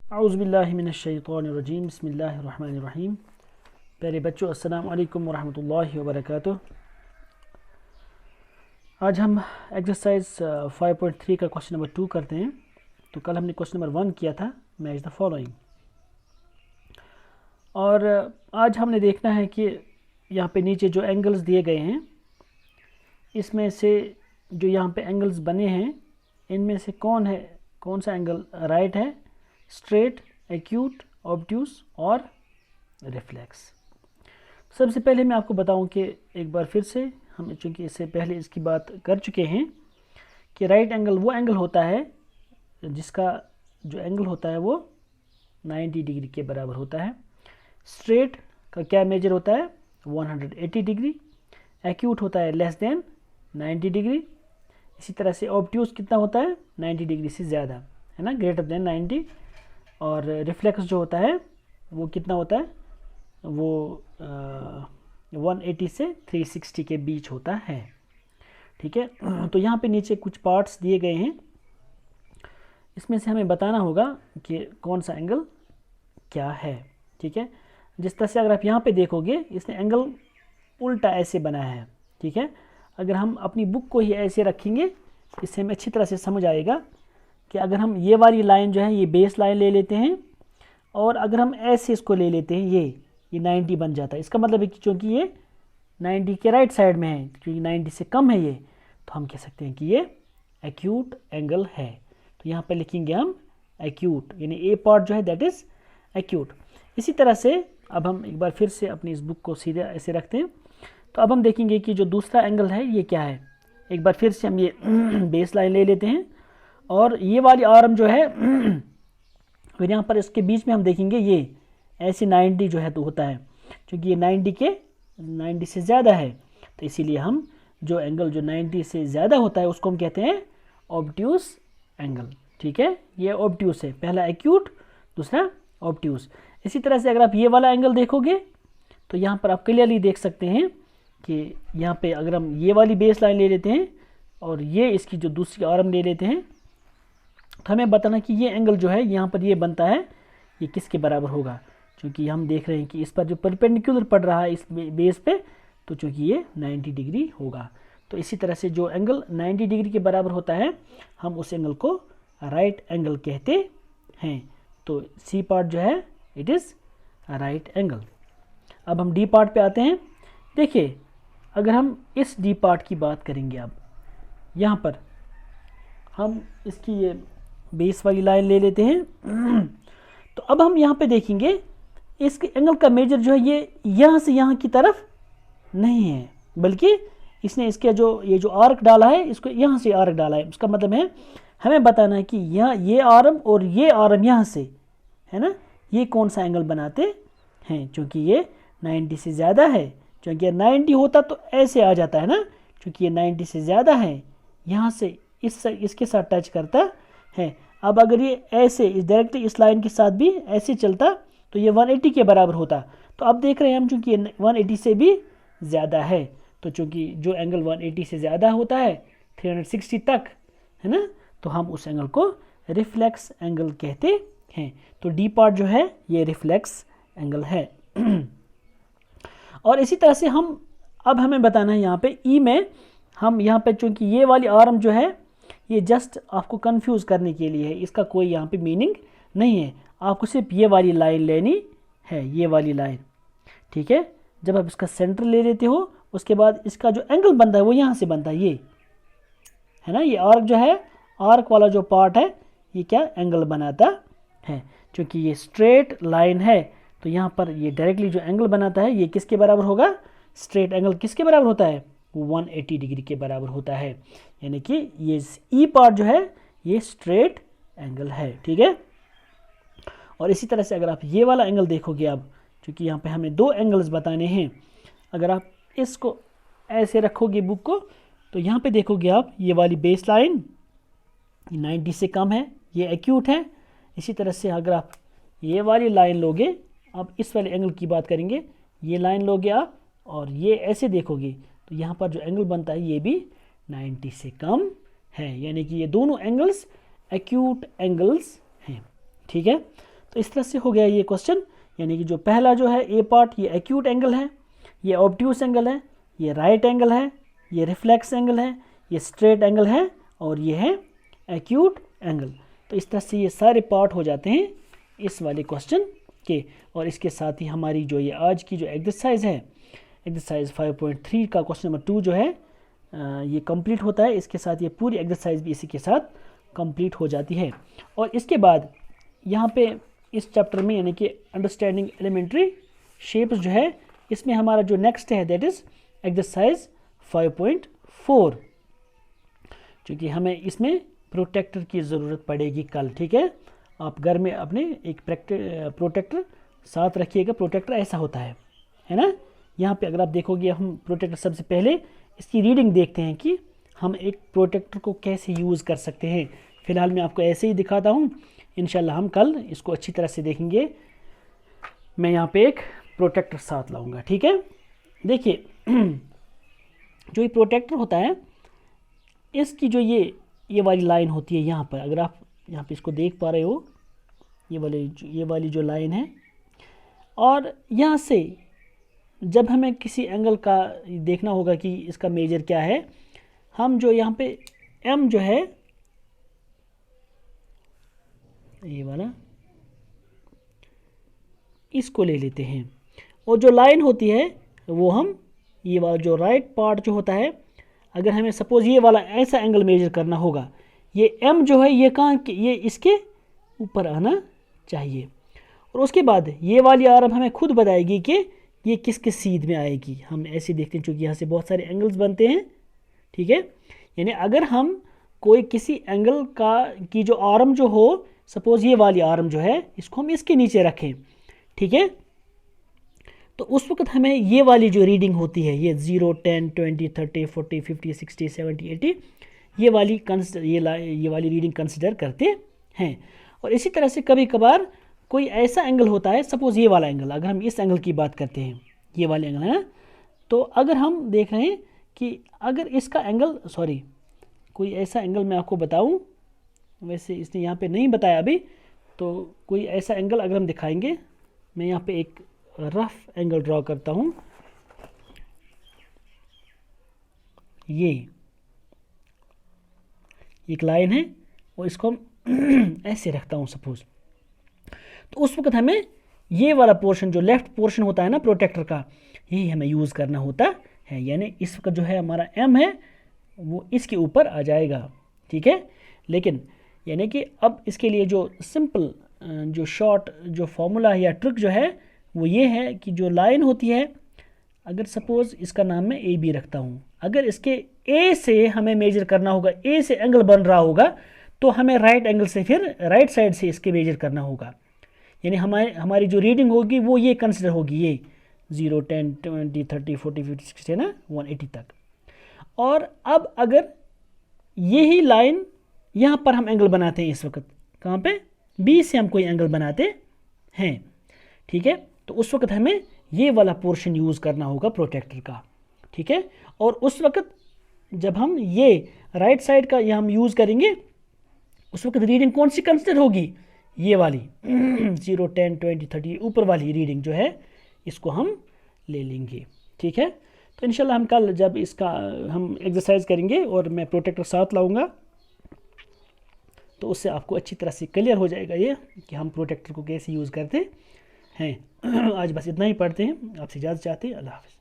औज़ुबिल्लाहिमिनश्शैतानिर्रजीम बिस्मिल्लाहिर्रहमानिर्रहीम। प्यारे बच्चों, अस्सलाम वालेकुम वरहमतुल्लाहि वबरकातुह। आज हम एक्सरसाइज 5.3 का क्वेश्चन नंबर 2 करते हैं। तो कल हमने क्वेश्चन नंबर 1 किया था, मैच द फॉलोइंग। और आज हमने देखना है कि यहाँ पे नीचे जो एंगल्स दिए गए हैं, इसमें से जो यहाँ पे एंगल्स बने हैं, इनमें से कौन सा एंगल राइट है, स्ट्रेट, एक्यूट, ऑब्ट्यूस और रिफ्लेक्स। सबसे पहले मैं आपको बताऊं कि एक बार फिर से हम, चूँकि इससे पहले इसकी बात कर चुके हैं, कि राइट एंगल वो एंगल होता है जिसका जो एंगल होता है वो 90 डिग्री के बराबर होता है। स्ट्रेट का क्या मेजर होता है, 180 डिग्री। एक्यूट होता है लेस देन 90 डिग्री। इसी तरह से ऑब्ट्यूस कितना होता है, 90 डिग्री से ज़्यादा, है ना, ग्रेटर देन 90। और रिफ्लेक्स जो होता है वो कितना होता है, वो 180 से 360 के बीच होता है। ठीक है। तो यहाँ पे नीचे कुछ पार्ट्स दिए गए हैं, इसमें से हमें बताना होगा कि कौन सा एंगल क्या है। ठीक है। जिस तरह से अगर आप यहाँ पे देखोगे, इसने एंगल उल्टा ऐसे बनाया है। ठीक है। अगर हम अपनी बुक को ही ऐसे रखेंगे, इससे हमें अच्छी तरह से समझ आएगा कि अगर हम ये वाली लाइन जो है, ये बेस लाइन ले लेते हैं, और अगर हम ऐसे इसको ले लेते हैं, ये 90 बन जाता है। इसका मतलब है कि चूँकि ये 90 के राइट साइड में है, क्योंकि 90 से कम है ये, तो हम कह सकते हैं कि ये एक्यूट एंगल है। तो यहाँ पे लिखेंगे हम एक्यूट, यानी ए पार्ट जो है दैट इज़ एक्यूट। इसी तरह से अब हम एक बार फिर से अपनी इस बुक को सीधे ऐसे रखते हैं। तो अब हम देखेंगे कि जो दूसरा एंगल है ये क्या है। एक बार फिर से हम ये बेस लाइन ले लेते हैं, और ये वाली आर्म जो है फिर यहाँ पर इसके बीच में हम देखेंगे ये ऐसे 90 जो है तो होता है, क्योंकि ये 90 से ज़्यादा है, तो इसीलिए हम जो एंगल जो 90 से ज़्यादा होता है उसको हम कहते हैं ऑब्ट्यूस एंगल। ठीक है, ये ऑब्ट्यूस है, पहला एक्यूट, दूसरा ऑब्ट्यूस। इसी तरह से अगर आप ये वाला एंगल देखोगे तो यहाँ पर आप क्लियरली देख सकते हैं कि यहाँ पे अगर हम ये वाली बेस लाइन ले लेते हैं और ये इसकी जो दूसरी आर्म ले लेते हैं, तो हमें बताना कि ये एंगल जो है यहाँ पर ये बनता है, ये किसके बराबर होगा। क्योंकि हम देख रहे हैं कि इस पर जो परपेंडिकुलर पड़ रहा है इस बेस पे, तो चूँकि ये 90 डिग्री होगा। तो इसी तरह से जो एंगल 90 डिग्री के बराबर होता है, हम उस एंगल को राइट एंगल कहते हैं। तो सी पार्ट जो है इट इज़ राइट एंगल। अब हम डी पार्ट पे आते हैं। देखिए, अगर हम इस डी पार्ट की बात करेंगे, अब यहाँ पर हम इसकी ये बेस वाली लाइन ले लेते हैं। तो अब हम यहाँ पे देखेंगे इसके एंगल का मेजर जो है ये यहाँ से यहाँ की तरफ नहीं है, बल्कि इसने इसके ये जो आर्क डाला है, इसको यहाँ से आर्क डाला है। उसका मतलब है हमें बताना है कि यहाँ ये आर्म और ये आर्म यहाँ से, है ना, ये कौन सा एंगल बनाते हैं। क्योंकि ये 90 से ज़्यादा है, क्योंकि 90 होता तो ऐसे आ जाता है ना, क्योंकि ये 90 से ज़्यादा है, यहाँ से इसके साथ टच करता है। अब अगर ये ऐसे डायरेक्टली इस लाइन के साथ भी ऐसे चलता तो ये 180 के बराबर होता। तो अब देख रहे हैं हम, चूँकि 180 से भी ज़्यादा है, तो चूँकि जो एंगल 180 से ज़्यादा होता है 360 तक, है ना, तो हम उस एंगल को रिफ्लेक्स एंगल कहते हैं। तो डी पार्ट जो है ये रिफ्लेक्स एंगल है। और इसी तरह से अब हमें बताना है यहाँ पे ई में, हम यहाँ पे चूँकि ये वाली आर्म जो है ये जस्ट आपको कंफ्यूज करने के लिए है, इसका कोई यहाँ पे मीनिंग नहीं है। आपको सिर्फ ये वाली लाइन लेनी है, ये वाली लाइन। ठीक है। जब आप इसका सेंटर ले लेते हो, उसके बाद इसका जो एंगल बनता है वो यहाँ से बनता है, ये है ना, ये आर्क जो है, आर्क वाला जो पार्ट है, ये क्या एंगल बनाता है। क्योंकि ये स्ट्रेट लाइन है, तो यहाँ पर ये डायरेक्टली जो एंगल बनाता है ये किसके बराबर होगा, स्ट्रेट एंगल किसके बराबर होता है, 180 डिग्री के बराबर होता है। यानी कि ये ई पार्ट जो है ये स्ट्रेट एंगल है। ठीक है। और इसी तरह से अगर आप ये वाला एंगल देखोगे, अब क्योंकि यहाँ पे हमें दो एंगल्स बताने हैं, अगर आप इसको ऐसे रखोगे बुक को, तो यहाँ पे देखोगे आप ये वाली बेस लाइन 90 से कम है, ये एक्यूट है। इसी तरह से अगर आप ये वाली लाइन लोगे, आप इस वाले एंगल की बात करेंगे, ये लाइन लोगे आप और ये ऐसे देखोगे, तो यहाँ पर जो एंगल बनता है ये भी 90 से कम है। यानी कि ये दोनों एंगल्स एक्यूट एंगल्स हैं। ठीक है। तो इस तरह से हो गया ये क्वेश्चन, यानी कि जो पहला जो है ए पार्ट ये एक्यूट एंगल है, ये ऑब्ट्यूस एंगल है, ये राइट एंगल है, ये रिफ्लेक्स एंगल है, ये स्ट्रेट एंगल है और ये है एक्यूट एंगल। तो इस तरह से ये सारे पार्ट हो जाते हैं इस वाले क्वेश्चन के। और इसके साथ ही हमारी जो ये आज की जो एक्सरसाइज है, एक्सरसाइज 5.3 का क्वेश्चन नंबर 2 जो है ये कंप्लीट होता है। इसके साथ ये पूरी एक्सरसाइज भी इसी के साथ कंप्लीट हो जाती है। और इसके बाद यहाँ पे इस चैप्टर में यानी कि अंडरस्टैंडिंग एलिमेंट्री शेप्स जो है, इसमें हमारा जो नेक्स्ट है दैट इज़ एक्सरसाइज 5.4, क्योंकि हमें इसमें प्रोटेक्टर की ज़रूरत पड़ेगी कल। ठीक है, आप घर में अपने एक प्रोटेक्टर साथ रखिएगा। प्रोटेक्टर ऐसा होता है ना। यहाँ पे अगर आप देखोगे, हम प्रोटेक्टर सबसे पहले इसकी रीडिंग देखते हैं कि हम एक प्रोटेक्टर को कैसे यूज़ कर सकते हैं। फ़िलहाल मैं आपको ऐसे ही दिखाता हूँ, इंशाल्लाह हम कल इसको अच्छी तरह से देखेंगे। मैं यहाँ पे एक प्रोटेक्टर साथ लाऊंगा। ठीक है, देखिए जो ये प्रोटेक्टर होता है, इसकी जो ये वाली लाइन होती है यहाँ पर, अगर आप यहाँ पे इसको देख पा रहे हो, ये वाली जो लाइन है, और यहाँ से जब हमें किसी एंगल का देखना होगा कि इसका मेजर क्या है, हम जो यहाँ पे एम जो है ये वाला, इसको ले लेते हैं, और जो लाइन होती है वो हम ये वाला जो राइट पार्ट जो होता है, अगर हमें सपोज ये वाला ऐसा एंगल मेजर करना होगा, ये एम जो है ये कहाँ, ये इसके ऊपर आना चाहिए। और उसके बाद ये वाली आर्म हमें खुद बताएगी कि ये किस किस सीध में आएगी। हम ऐसे देखते हैं क्योंकि यहाँ से बहुत सारे एंगल्स बनते हैं। ठीक है, यानी अगर हम कोई किसी एंगल की जो आर्म जो हो, सपोज ये वाली आर्म जो है, इसको हम इसके नीचे रखें। ठीक है, तो उस वक्त हमें ये वाली जो रीडिंग होती है, ये 0, 10, 20, 30, 40, 50, 60, 70, 80, ये वाली रीडिंग कंसिडर करते हैं। और इसी तरह से कभी कभार कोई ऐसा एंगल होता है, सपोज ये वाला एंगल, अगर हम इस एंगल की बात करते हैं, ये वाले एंगल है ना, तो अगर हम देख रहे हैं कि अगर इसका एंगल, सॉरी कोई ऐसा एंगल मैं आपको बताऊं, वैसे इसने यहाँ पे नहीं बताया अभी, तो कोई ऐसा एंगल अगर हम दिखाएंगे, मैं यहाँ पे एक रफ एंगल ड्रॉ करता हूँ, ये एक लाइन है और इसको हम ऐसे रखता हूँ सपोज, तो उस वक्त हमें ये वाला पोर्शन जो लेफ्ट पोर्शन होता है ना प्रोटेक्टर का, यही हमें यूज़ करना होता है। यानी इस वक्त जो है हमारा एम है वो इसके ऊपर आ जाएगा। ठीक है, लेकिन यानी कि अब इसके लिए जो सिंपल जो शॉर्ट जो फॉर्मूला है या ट्रिक जो है वो ये है कि जो लाइन होती है, अगर सपोज इसका नाम मैं ए बी रखता हूँ, अगर इसके ए से हमें मेजर करना होगा, ए से एंगल बन रहा होगा, तो हमें राइट एंगल से फिर राइट साइड से इसके मेजर करना होगा। यानी हमारी जो रीडिंग होगी वो ये कंसिडर होगी, ये 0, 10, 20, 30, 40, 50, 60 है ना, 180 तक। और अब अगर यही लाइन यहाँ पर हम एंगल बनाते हैं, इस वक्त कहाँ पे, बी से हम कोई एंगल बनाते हैं। ठीक है, तो उस वक्त हमें ये वाला पोर्शन यूज़ करना होगा प्रोटेक्टर का। ठीक है, और उस वक्त जब हम ये राइट साइड का ये हम यूज़ करेंगे, उस वक्त रीडिंग कौन सी कंसिडर होगी, ये वाली 0, 10, 20, 30 ऊपर वाली रीडिंग जो है, इसको हम ले लेंगे। ठीक है, तो इंशाल्लाह हम कल जब इसका हम एक्सरसाइज करेंगे और मैं प्रोटेक्टर साथ लाऊंगा, तो उससे आपको अच्छी तरह से क्लियर हो जाएगा ये कि हम प्रोटेक्टर को कैसे यूज़ करते हैं। आज बस इतना ही पढ़ते हैं, आपसे इजाज़त चाहते हैं। अल्लाह हाफ़िज़।